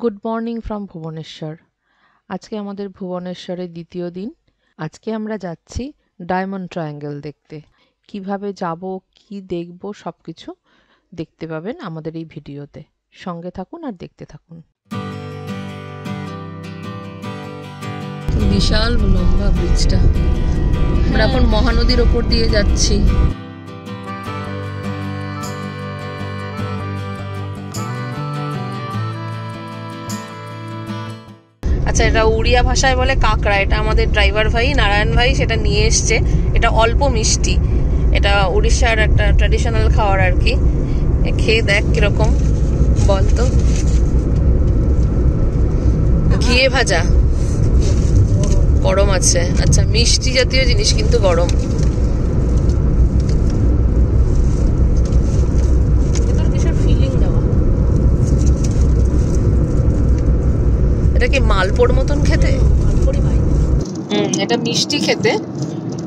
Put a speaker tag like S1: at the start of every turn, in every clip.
S1: Good morning from Bhubaneswar. আজকে আমাদের ভুবনেশ্বরের দ্বিতীয় দিন। আজকে আমরা যাচ্ছি ডায়মন্ড ট্রায়াঙ্গেল দেখতে। কিভাবে যাব, কি দেখব, সব কিছু দেখতে পাবেন আমাদের এই ভিডিওতে। সঙ্গে থাকুন আর দেখতে থাকুন। বিশাল লম্বা ব্রিজটা। আমরা এখন মহানদীর ওপর দিয়ে যাচ্ছি। আচ্ছা, এটা উড়িয়া ভাষায় বলে কাঁকড়া। এটা আমাদের ড্রাইভার ভাই নারায়ণ ভাই সেটা নিয়ে এসছে। এটা অল্প মিষ্টি, এটা উড়িষ্যার একটা ট্র্যাডিশনাল খাবার আর কি। খেয়ে দেখ কিরকম বলতো। ঘিয়ে ভাজা, গরম আছে। আচ্ছা, মিষ্টি জাতীয় জিনিস কিন্তু গরম। এটা কি মালপোর মতন খেতে? এটা মিষ্টি খেতে।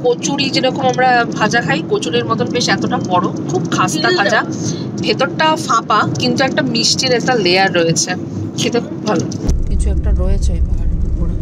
S1: কচুরি যেরকম আমরা ভাজা খাই, কচুরির মতন বেশ এতটা বড়, খুব খাস্তা ভাজা, ভেতরটা ফাঁপা, কিন্তু একটা মিষ্টির একটা লেয়ার রয়েছে, খেতে খুব ভালো। কিছু একটা রয়েছে এই পাহাড়ের উপরে।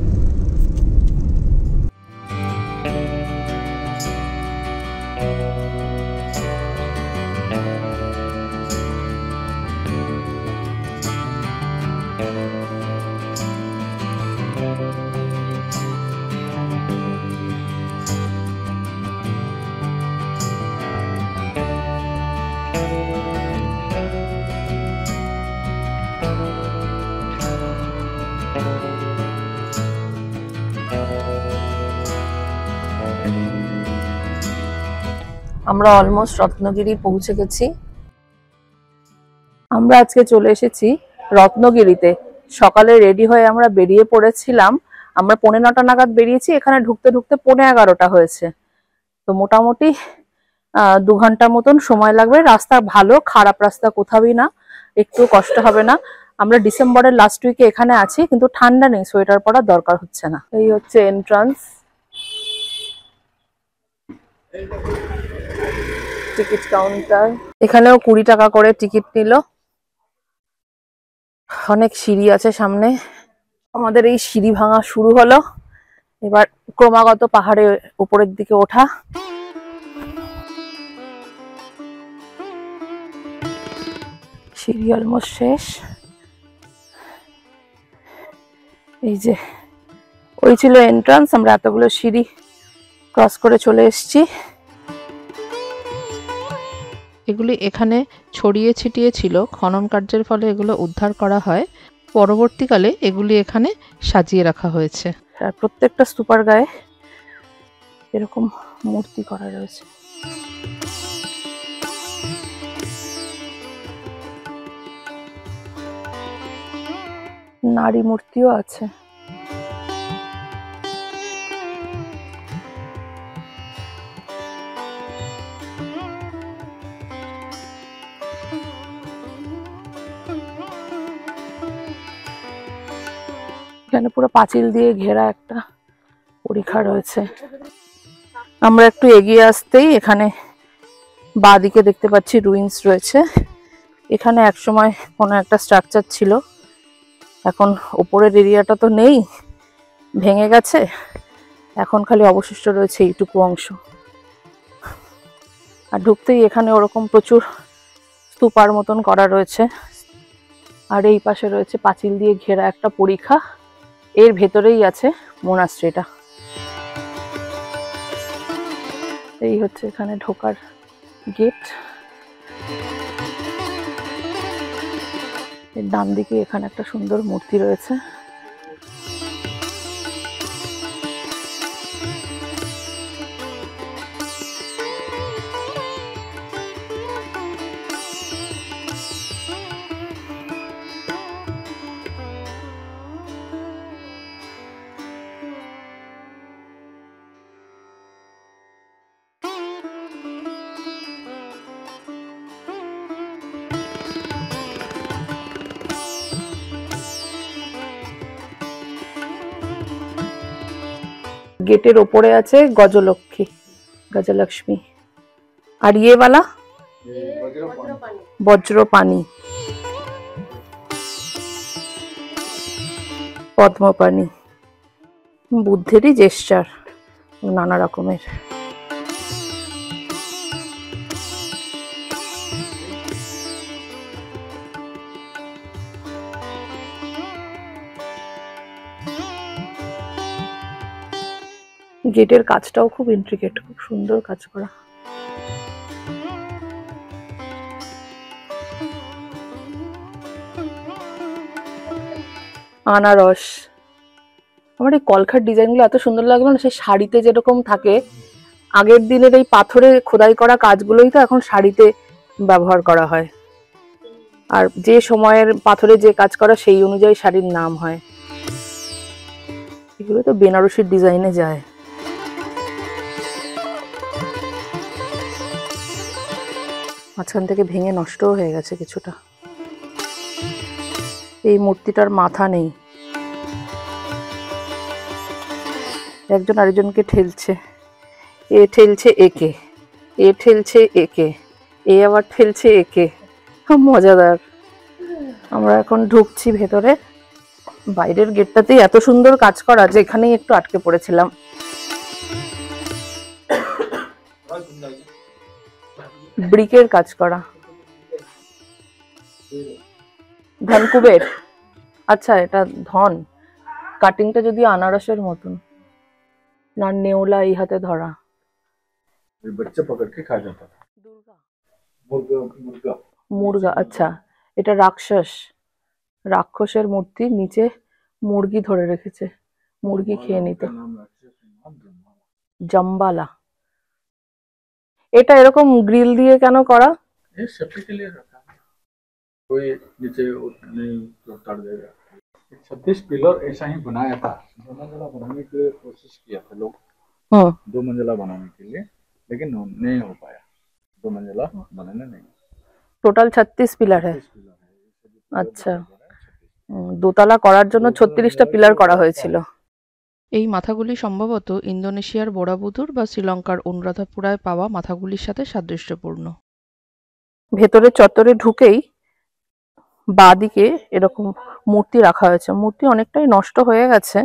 S1: আমরা অলমোস্ট রত্নগিরি পৌঁছে গেছি। আমরা আজকে চলে এসেছি রত্নগিরিতে। সকালে রেডি হয়ে আমরা বেরিয়ে পড়েছিলাম। আমরা 9:45 নাগাদ বেরিয়েছি, এখানে ঢুকতে ঢুকতে 11:15 হয়েছে। তো মোটামুটি 2 ঘন্টা মতন সময় লাগবে। রাস্তা ভালো, খারাপ রাস্তা কোথাওই না, একটু কষ্ট হবে না। আমরা ডিসেম্বরের লাস্ট উইকে এখানে আছি, কিন্তু ঠান্ডা নেই, সোয়েটার পরার দরকার হচ্ছে না। এই হচ্ছে এন্ট্রান্স, টিকিট কাউন্টার। এখানেও 20 টাকা করে টিকিট নিল। অনেক সিঁড়ি আছে সামনে। আমাদের এই সিঁড়ি ভাঙা শুরু হলো। এবার ক্রমাগত পাহাড়ে উপরের দিকে ওঠা। সিঁড়ি অলমোস্ট শেষ। এই যে ওই ছিল এন্ট্রান্স। আমরা এতগুলো সিঁড়ি ক্রস করে চলে এসেছি। এগুলি এখানে ছড়িয়ে ছিটিয়ে ছিল, খনন কার্যের ফলে এগুলো উদ্ধার করা হয়। পরবর্তীকালে এগুলি এখানে সাজিয়ে রাখা হয়েছে। আর প্রত্যেকটা স্তূপার গায়ে এরকম মূর্তি করা রয়েছে। নারী মূর্তিও আছে। এখানে পুরো পাঁচিল দিয়ে ঘেরা একটা পরিখা রয়েছে। আমরা একটু এগিয়ে আসতেই এখানে বাঁদিকে দেখতে পাচ্ছি রুইন্স রয়েছে। এখানে একসময় কোনো একটা স্ট্রাকচার ছিল, এখন উপরের এরিয়াটা তো নেই, ভেঙে গেছে। এখন খালি অবশিষ্ট রয়েছে এইটুকু অংশ। আর ঢুকতেই এখানে ওরকম প্রচুর স্তূপার মতন করা রয়েছে। আর এই পাশে রয়েছে পাঁচিল দিয়ে ঘেরা একটা পরিখা। এর ভেতরেই আছে মোনাস্ট্রিটা। এই হচ্ছে এখানে ঢোকার গেট। এর ডান দিকে এখানে একটা সুন্দর মূর্তি রয়েছে। गेटर ओपरे आछे गजलक्ष्मी गजलक्ष्मी और ये वाला वज्रपानी। পদ্মপাণি, বুদ্ধেরই জেস্চার নানা রকমের। গেটের কাজটাও খুব ইন্ট্রিকেট, খুব সুন্দর কাজ করা। আনারস, আমার এই কলখার ডিজাইনগুলো এত সুন্দর লাগলো না, সেই শাড়িতে যেরকম থাকে আগের দিনের এই পাথরে খোদাই করা কাজগুলোই তো এখন শাড়িতে ব্যবহার করা হয়, আর যে সময়ের পাথরে যে কাজ করা সেই অনুযায়ী শাড়ির নাম হয়। এগুলো তো বেনারসির ডিজাইনে যায়। মাঝখান থেকে ভেঙে নষ্টও হয়ে গেছে কিছুটা। এই মূর্তিটার মাথা নেই, একজন আরেকজনকে ঠেলছে, এ ঠেলছে একে, এ ঠেলছে একে, এ আবার ঠেলছে একে, খুব মজাদার। আমরা এখন ঢুকছি ভেতরে। বাইরের গেটটাতেই এত সুন্দর কাজ করা যে এখানেই একটু আটকে পড়েছিলাম। ব্রিকের কাজ করা, ধনকুবের, আচ্ছা এটা ধন। কাটিংটা যদি আনারসের মতন, না নেওলা এই হাতে ধরা।
S2: बच्चे पकड़ के खा जाता था। मुर्गा,
S1: মুরগা, আচ্ছা এটা রাক্ষস, রাক্ষসের মূর্তি, নিচে মুরগি ধরে রেখেছে, মুরগি খেয়ে নিত। জাম্বালা। এটা এরকম গ্রিল দিয়ে কেন করা?
S2: ये सेफ्टी के लिए रखा है, कोई नीचे नहीं तो उतार देगा। 36 पिलर ऐसा ही बनाया था, 2 मंजिला बनाने के लिए कोशिश किया था लोग, 2 मंजिला बनाने के लिए, लेकिन नहीं हो पाया, 2 मंजिला बनाने नहीं।
S1: টোটাল 36 পিলার है। আচ্ছা, দোতলা করার জন্য 36টা পিলার করা হয়েছিল। এই মাথাগুলি সম্ভবত ইন্দোনেশিয়ার বোরাবুদুর বা শ্রীলঙ্কার অনুরাধাপুরায় পাওয়া মাথাগুলির সাথে সাদৃশ্যপূর্ণ। ভেতরে চত্বরে ঢুকেই বাঁদিকে এরকম মূর্তি রাখা হয়েছে। মূর্তি অনেকটাই নষ্ট হয়ে গেছে,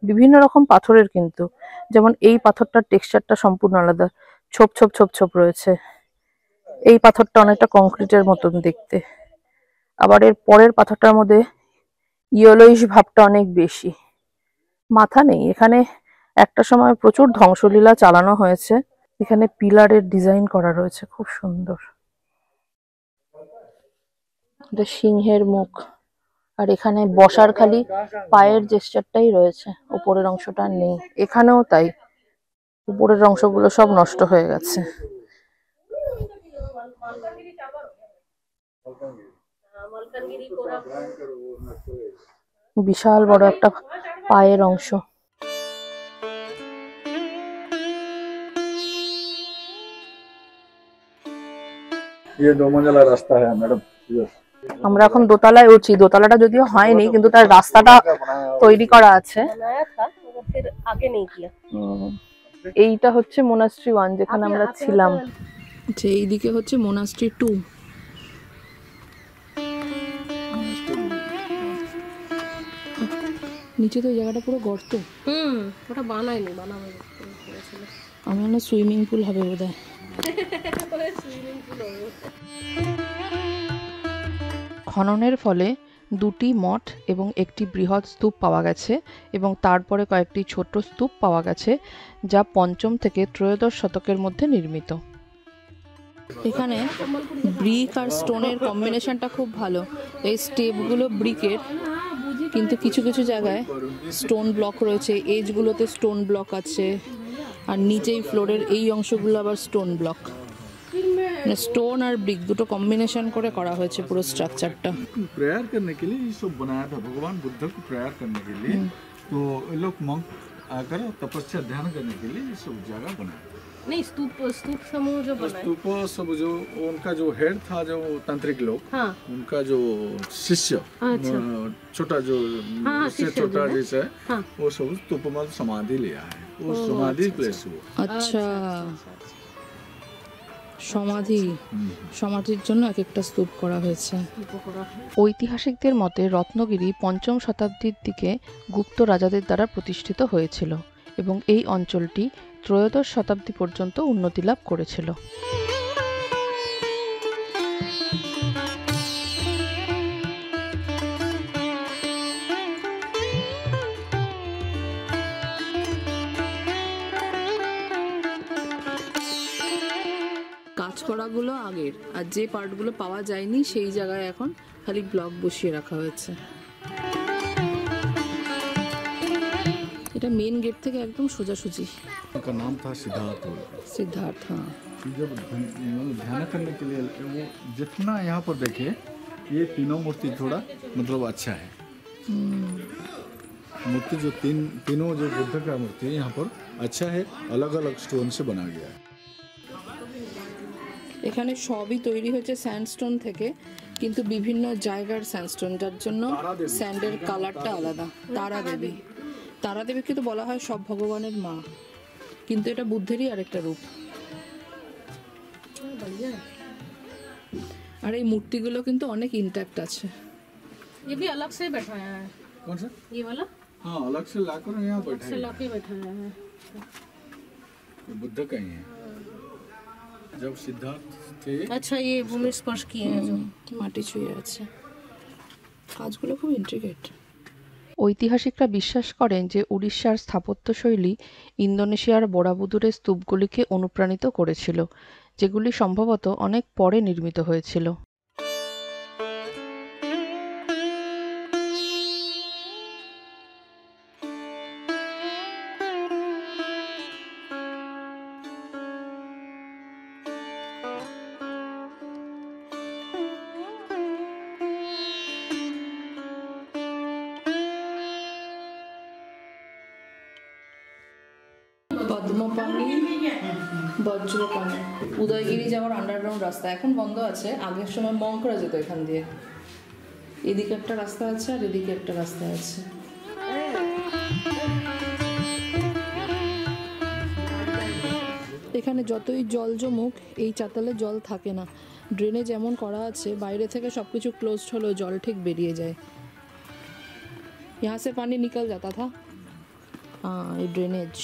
S1: বিভিন্ন রকম পাথরের, কিন্তু যেমন এই পাথরটার টেক্সচারটা সম্পূর্ণ আলাদা, ছোপ ছোপ ছোপ ছোপ রয়েছে। এই পাথরটা অনেকটা কংক্রিটের মতন দেখতে, আবার এর পরের পাথরটার মধ্যে ইয়েলোইশ ভাবটা অনেক বেশি। মাথা নেই এখানে। একটা সময় প্রচুর ধ্বংসলীলা চালানো হয়েছে। এখানে পিলারের ডিজাইন করা রয়েছে, খুব সুন্দর। এটা সিংহের মুখ, আর এখানে বসার খালি পায়ের জেস্চারটাই রয়েছে, উপরের অংশটা নেই। এখানেও তাই, উপরের অংশগুলো সব নষ্ট হয়ে গেছে। বিশাল বড় একটা পায়ের অংশ।
S2: ये 2 मंजिला रास्ता है मैडम।
S1: আমরা এখন দোতলায় উঠছি। দোতলাটা যদিও হয়নি, কিন্তু তার রাস্তাটা তৈরি করা আছে। এইটা হচ্ছে মোনাস্ট্রি 1, যেখানে আমরা ছিলাম। আচ্ছা, এইদিকে হচ্ছে মোনাস্ট্রি 2। নিচে তো এই জায়গাটা পুরো গর্ত।
S3: ওটা বানায়নি, বানাবে।
S1: আমি মনে হয় সুইমিং পুল হবে বোধহয়। খননের ফলে 2টি মঠ এবং একটি বৃহৎ স্তূপ পাওয়া গেছে, এবং তারপরে কয়েকটি ছোট স্তূপ পাওয়া গেছে, যা 5ম থেকে 3ত্রয়োদশ শতকের মধ্যে নির্মিত। এখানে ব্রিক আর স্টোনের কম্বিনেশনটা খুব ভালো। এই স্টেপগুলো ব্রিকের, কিন্তু কিছু কিছু জায়গায় স্টোন ব্লক রয়েছে, এজগুলোতে স্টোন ব্লক আছে, আর নিচেই ফ্লোরের এই অংশগুলো আবার স্টোন ব্লক। মানে স্টোন আর ব্রিক দুটো কম্বিনেশন করে করা হয়েছে পুরো স্ট্রাকচারটা।
S2: प्रेयर करने के लिए ये सब बनाया था, भगवान बुद्ध को प्रेयर करने के लिए। तो ये लोग मंक आकर तपस्या ध्यान करने के लिए ये सब जगह बनाया।
S3: नहीं, स्तूप समूह जो बनाए,
S2: स्तूप सब जो उनका जो हेड था, जो तांत्रिक लोग,
S3: हाँ,
S2: उनका जो शिष्य, छोटा जो से छोटा जैसा है, हाँ, वो सब स्तूप में समाधि लिया है, वो समाधि प्लेस हुआ।
S1: अच्छा, সমাধির জন্য এক একটা স্তূপ করা হয়েছে। ঐতিহাসিকদের মতে রত্নগিরি ৫ম শতাব্দীর দিকে গুপ্ত রাজাদের দ্বারা প্রতিষ্ঠিত হয়েছিল এবং এই অঞ্চলটি ত্রয়োদশ শতাব্দী পর্যন্ত উন্নতি লাভ করেছিল। কাজ করাগুলো আগের, আর যে পার্টগুলো পাওয়া যায়নি সেই জায়গায় এখন খালি ব্লক বসিয়ে রাখা হয়েছে। এটা মেন গেট থেকে একদম সোজাসুজি।
S2: उनका नाम था सिद्धार्थ।
S1: सिद्धार्थ, हाँ।
S2: जब ध्यान करने के लिए वो जितना यहाँ पर देखे ये तीनों मूर्ति थोड़ा मतलब अच्छा है। मूर्ति जो तीनों जो बुद्ध का मूर्ति है यहाँ पर अच्छा है, अलग अलग स्टोन से बना गया है।
S1: এখানে সবই তৈরি হয়েছে স্যান্ডস্টোন থেকে, কিন্তু বিভিন্ন জায়গার স্যান্ডস্টোন, যার জন্য স্যান্ডের কালারটা আলাদা। তারা দেবীকে তো বলা হয় সব ভগবানের মা, কিন্তু এটা বুদ্ধেরই আরেকটা রূপ। আর এই মূর্তিগুলো কিন্তু অনেক ইন্ট্যাক্ট আছে।
S3: ये भी अलग से बैठाया है।
S2: कौन सा?
S3: ये वाला
S2: हाँ, अलग से लाकर यहाँ बैठा
S3: से
S2: है।
S3: लाके बैठाया है।
S2: ये बुद्ध का ही है। जब सिद्धार्थ थे,
S3: अच्छा, ये भूमि स्पर्श किए हैं जो
S1: মাটি ছুঁয়ে আছে। কাজগুলো খুব ইন্ট্রিকেট। ঐতিহাসিকরা বিশ্বাস করেন যে উড়িষ্যার স্থাপত্যশৈলী ইন্দোনেশিয়ার বোরাবুদুরের স্তূপগুলিকে অনুপ্রাণিত করেছিল, যেগুলি সম্ভবত অনেক পরে নির্মিত হয়েছিল। পদ্মপাণি, বজ্রপাণি, উদয়গিরি যাওয়ার আন্ডারগ্রাউন্ড রাস্তা এখন বন্ধ আছে, আগের সময় মং করা যেত এখান দিয়ে। এদিকে একটা রাস্তা আছে আর এদিকে একটা রাস্তা আছে। এখানে যতই জল জমুক এই চাতালে জল থাকে না। ড্রেনে যেমন করা আছে, বাইরে থেকে সবকিছু ক্লোজড হলেও জল ঠিক বেরিয়ে যায়। यहाँ से पानी निकल जाता था। हाँ, ये ड्रेनेज।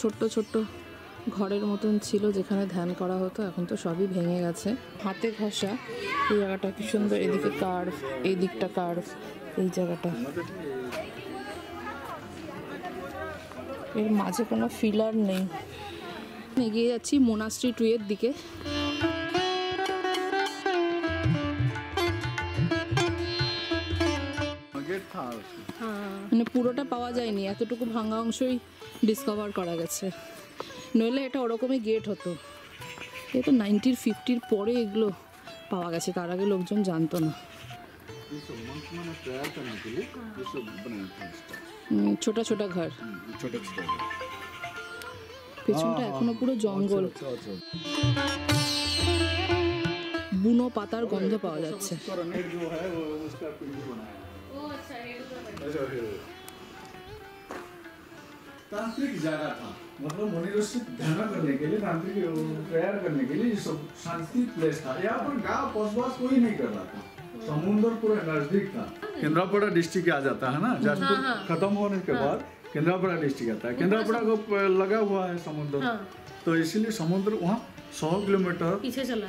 S1: ছোট্ট ছোট্ট ঘরের মতন ছিল যেখানে ধ্যান করা হতো, এখন তো সবই ভেঙে গেছে। হাতে ঘষা এই জায়গাটা কি সুন্দর, এদিকে কার্ভ, এই দিকটা কার্ভ, এই জায়গাটা। এর মাঝে কোনো ফিলার নেই। এগিয়ে যাচ্ছি মোনাস্ট্রি 2 এর দিকে। মানে পুরোটা পাওয়া যায়নি, এতটুকু ভাঙা অংশই ডিসকভার করা গেছে, নইলে এটা ওরকমই গেট হতো। এই তো 1950 পরে এগুলো পাওয়া গেছে, তার আগে লোকজন জানতো না। ছোট ছোট ঘর, পেছনটা এখনো পুরো জঙ্গল, বুনো পাতার গন্ধ পাওয়া যাচ্ছে।
S2: तांत्रिक जगह था, मतलब मुनि ऋषि ध्यान करने के लिए, तांत्रिक प्रेयर करने के लिए शांति प्लेस था। यहाँ पर गाँव बसवास कोई नहीं कर रहा था, समुद्र पूरा नजदीक था। केंद्रापड़ा डिस्ट्रिक्ट आ जाता है ना, जाजपुर खत्म होने के बाद केंद्रापड़ा डिस्ट्रिक्ट आता है। केंद्रापड़ा को लगा हुआ है समुद्र, तो इसीलिए समुद्र वहाँ 100 किलोमीटर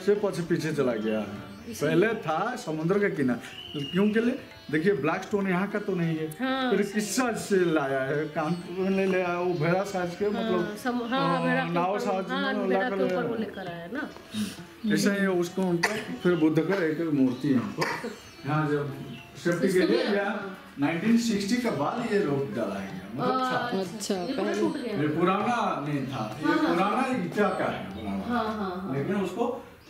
S2: से पीछे चला गया है। पहले था समुद्र का किनारा, क्योंकि देखिए ब्लैक स्टोन यहाँ का तो नहीं है, फिर किस साइज से लाया है, कानपुर ने ले आया, वो भेड़ा साइज के, मतलब नाव साइज
S3: लेकर आया ना।
S2: ऐसा ही उसको उनका फिर बुद्ध का एक मूर्ति है हमको यहाँ जब सेफ्टी के लिए, या 1960 के बाद ये रोक डाला गया। मतलब
S1: अच्छा, पहले
S2: ये पुराना नहीं था, ये पुराना ईटा का है पुराना, लेकिन उसको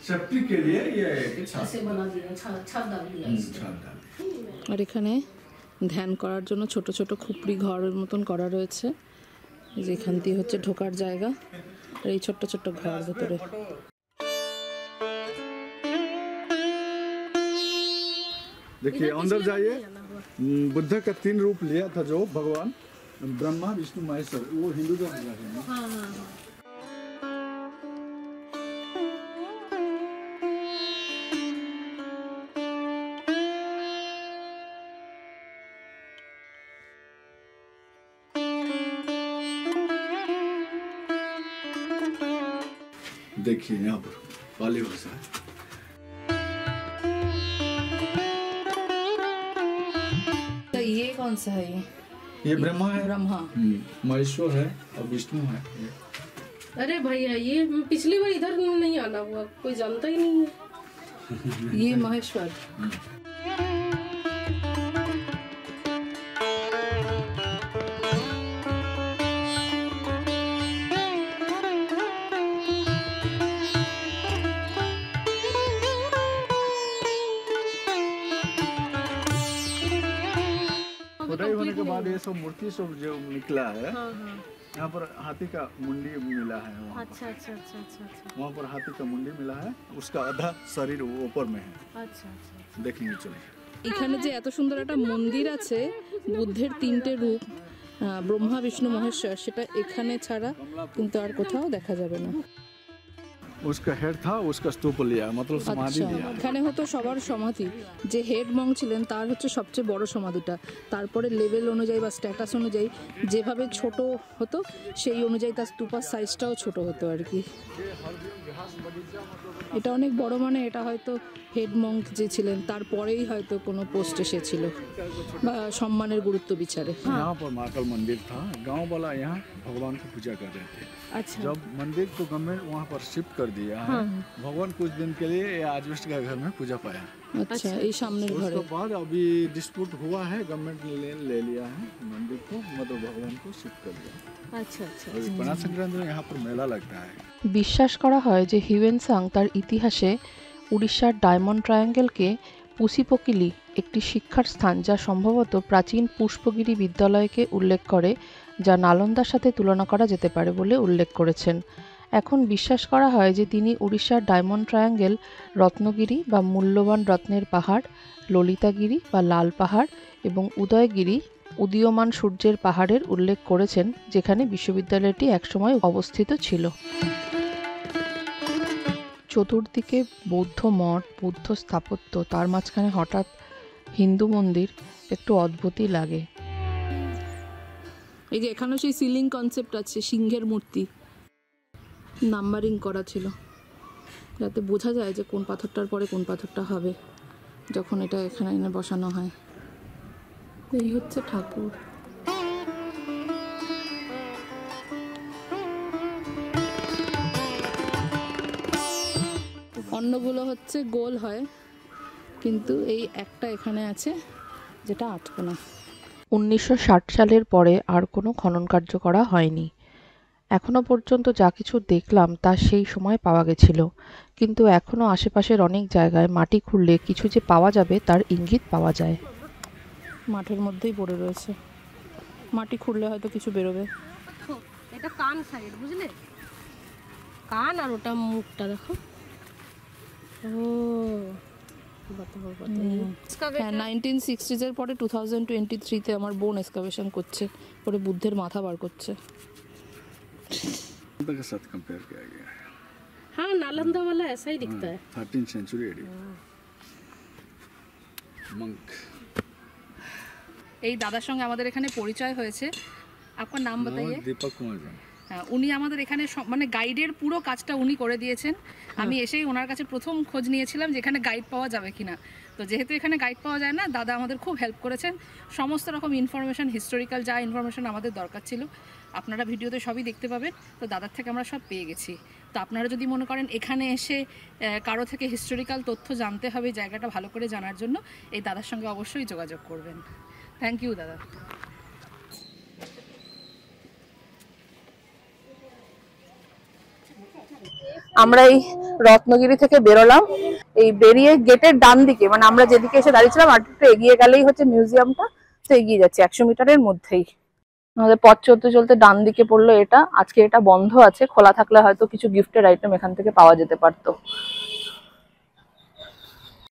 S2: सेफ्टी के लिए ये छत
S3: बना दिया, छत डाल दिया।
S1: আর এখানে ধ্যান করার জন্য ছোট ছোট খুপড়ি ঘরের মতন করা রয়েছে, যেখান দিয়ে হচ্ছে ঢোকার জায়গা, আর এই ছোট্ট ছোট্ট ঘর ভেতরে।
S2: देखिए अंदर जाइए। बुद्ध का 3 रूप लिया था जो भगवान ब्रह्मा विष्णु महेश्वर, वो हिंदू धर्म का है ना।
S3: हाँ हाँ
S2: देखिए यहाँ पर पाली भाषा है।
S1: तो ये कौन सा है?
S2: ये ब्रह्मा है,
S1: ब्रह्मा
S2: महेश्वर है और विष्णु है।
S3: अरे भैया ये पिछली बार इधर नहीं आना हुआ, कोई जानता ही नहीं है।
S1: ये महेश्वर।
S2: खुदाई होने के बाद ये सब मूर्ति सब जो निकला है,
S3: हाँ हाँ
S2: यहाँ पर हाथी का मुंडी मिला है। वहाँ
S3: अच्छा अच्छा अच्छा अच्छा अच्छा
S2: वहाँ पर हाथी का मुंडी मिला है, उसका आधा शरीर ऊपर में है।
S3: अच्छा अच्छा
S2: देखेंगे चलिए।
S1: এখানে যে এত সুন্দর একটা মন্দির আছে বুদ্ধের 3টে রূপ ব্রহ্মা বিষ্ণু মহেশ্বর, সেটা এখানে ছাড়া কিন্তু আর কোথাও দেখা যাবে না।
S2: उसका हेड था, उसका स्तूप लिया, मतलब समाधि
S1: আচ্ছা,
S2: लिया।
S1: এখানে হতো সবার সমাধি। যে হেড মং ছিলেন তার হচ্ছে সবচেয়ে বড় সমাধিটা, তারপরে লেভেল অনুযায়ী বা স্ট্যাটাস অনুযায়ী যেভাবে ছোট হতো সেই অনুযায়ী তার স্তূপার সাইজটাও ছোট হতো আর কি। এটা অনেক বড়, মানে এটা হয়তো হেড মঙ্ক যে ছিলেন তারপরেই হয়তো কোনো পোস্ট এসেছিল বা সম্মানের গুরুত্ব বিচারে।
S2: यहाँ पर महाकाल मंदिर था, गांव वाला यहाँ भगवान को पूजा कर रहे थे।
S3: अच्छा
S2: जब मंदिर को गवर्नमेंट वहाँ पर शिफ्ट कर दिया है, भगवान कुछ दिन के लिए आजबेस्ट का घर में पूजा पाया।
S1: আচ্ছা, এই সামনের ঘরে।
S2: उसके बाद अभी डिस्प्यूट हुआ है, गवर्नमेंट ने ले लिया है मंदिर को, मतलब भगवान को शिफ्ट कर दिया।
S3: अच्छा अच्छा
S2: अभी पना संक्रांति में यहाँ पर मेला लगता है।
S4: বিশ্বাস করা হয় যে হিউয়েনসাং তার ইতিহাসে উড়িষ্যার ডায়মন্ড ট্রায়াঙ্গেলকে পুসিপকিলি একটি শিক্ষার স্থান, যা সম্ভবত প্রাচীন পুষ্পগিরি বিদ্যালয়কে উল্লেখ করে, যা নালন্দার সাথে তুলনা করা যেতে পারে বলে উল্লেখ করেছেন। এখন বিশ্বাস করা হয় যে তিনি উড়িষ্যার ডায়মন্ড ট্রায়াঙ্গেল, রত্নগিরি বা মূল্যবান রত্নের পাহাড়, ললিতাগিরি বা লাল পাহাড় এবং উদয়গিরি উদীয়মান সূর্যের পাহাড়ের উল্লেখ করেছেন, যেখানে বিশ্ববিদ্যালয়টি একসময় অবস্থিত ছিল। চতুর্দিকে বৌদ্ধ মঠ, বুদ্ধ স্থাপত্য, তার মাঝখানে হঠাৎ হিন্দু মন্দির, একটু অদ্ভুতই লাগে।
S1: এই যে এখানে সেই সিলিং কনসেপ্ট আছে, সিংহের মূর্তি নাম্বারিং করা ছিল, যাতে বোঝা যায় যে কোন পাথরটার পরে কোন পাথরটা হবে যখন এটা এখানে এনে বসানো হয়। এই হচ্ছে ঠাকুর। অন্যগুলো হচ্ছে গোল হয়, কিন্তু এই একটা এখানে আছে যেটা আটকোনা।
S4: 1960 সালের পরে আর কোনো খনন কার্য করা হয়নি। এখনো পর্যন্ত যা কিছু দেখলাম তা সেই সময় পাওয়া গেছিল, কিন্তু এখনো আশেপাশের অনেক জায়গায় মাটি খুঁড়লে কিছু যে পাওয়া যাবে তার ইঙ্গিত পাওয়া যায়।
S1: মাঠের মধ্যেই পড়ে রয়েছে, মাটি খুঁড়লে হয়তো কিছু বেরোবে।
S3: এটা কান সাইড, বুঝলে? কান আর ওটা মুখটা দেখো। ও
S1: হ্যাঁ, 1960s এর পরে 2023-তে আমার বোন এক্সকাভেশন করছে, পরে বুদ্ধের মাথা বার করছে।
S2: के साथ कंपेयर किया गया है।
S3: हाँ नालंदा वाला ऐसा ही दिखता है।
S2: 13th century monk.
S1: এই দাদার সঙ্গে আমাদের এখানে পরিচয় হয়েছে। আপনার নাম বাতাইয়ে?
S2: दीपक कुमार जी।
S1: হ্যাঁ, উনি আমাদের এখানে মানে গাইডের পুরো কাজটা উনি করে দিয়েছেন। আমি এসেই ওনার কাছে প্রথম খোঁজ নিয়েছিলাম যে এখানে গাইড পাওয়া যাবে কিনা। তো যেহেতু এখানে গাইড পাওয়া যায় না, দাদা আমাদের খুব হেল্প করেছেন। সমস্ত রকম ইনফরমেশন, হিস্টোরিক্যাল যা ইনফরমেশন আমাদের দরকার ছিল, আপনারা ভিডিওতে সবই দেখতে পাবেন। তো দাদার থেকে আমরা সব পেয়ে গেছি। তো আপনারা যদি মনে করেন এখানে এসে কারো থেকে হিস্টোরিক্যাল তথ্য জানতে হবে, জায়গাটা ভালো করে জানার জন্য, এই দাদার সঙ্গে অবশ্যই যোগাযোগ করবেন। থ্যাংক ইউ দাদা। আমরা এই রত্নগিরি থেকে বেরোলাম। এই বেরিয়ে গেটের ডান দিকে, মানে আমরা যেদিকে এসে দাঁড়িয়েছিলাম আর একটু এগিয়ে গেলেই হচ্ছে মিউজিয়ামটা। তো এগিয়ে যাচ্ছে 100 মিটারের মধ্যেই। আমাদের পথ চলতে চলতে ডান দিকে পড়লো এটা। আজকে এটা বন্ধ আছে, খোলা থাকলে হয়তো কিছু গিফটের আইটেম এখান থেকে পাওয়া যেতে পারতো।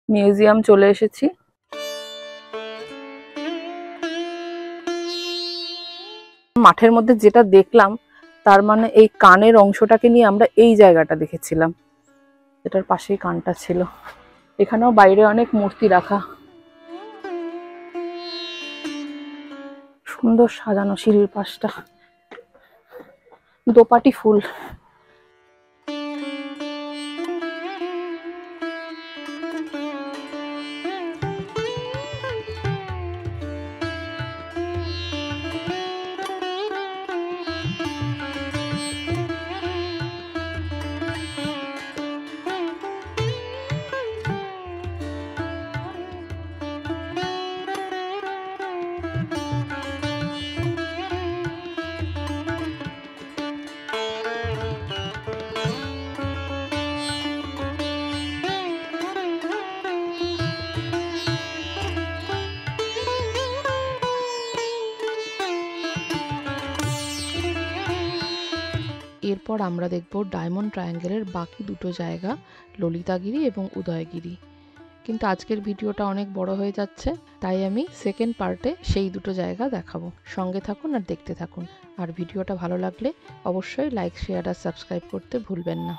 S1: মিউজিয়াম চলে এসেছি। মাঠের মধ্যে যেটা দেখলাম তার মানে এই কানের অংশটাকে নিয়ে আমরা এই জায়গাটা দেখেছিলাম, এটার পাশেই কানটা ছিল। এখানেও বাইরে অনেক মূর্তি রাখা, সুন্দর সাজানো সিঁড়ির পাশটা, দোপাটি ফুল।
S4: এরপর আমরা দেখব ডায়মন্ড ট্রায়াঙ্গেলের বাকি দুটো জায়গা, ললিতাগিরি এবং উদয়গিরি। কিন্তু আজকের ভিডিওটা অনেক বড় হয়ে যাচ্ছে, তাই আমি সেকেন্ড পার্টে সেই দুটো জায়গা দেখাবো। সঙ্গে থাকুন আর দেখতে থাকুন। আর ভিডিওটা ভালো লাগলে অবশ্যই লাইক, শেয়ার আর সাবস্ক্রাইব করতে ভুলবেন না।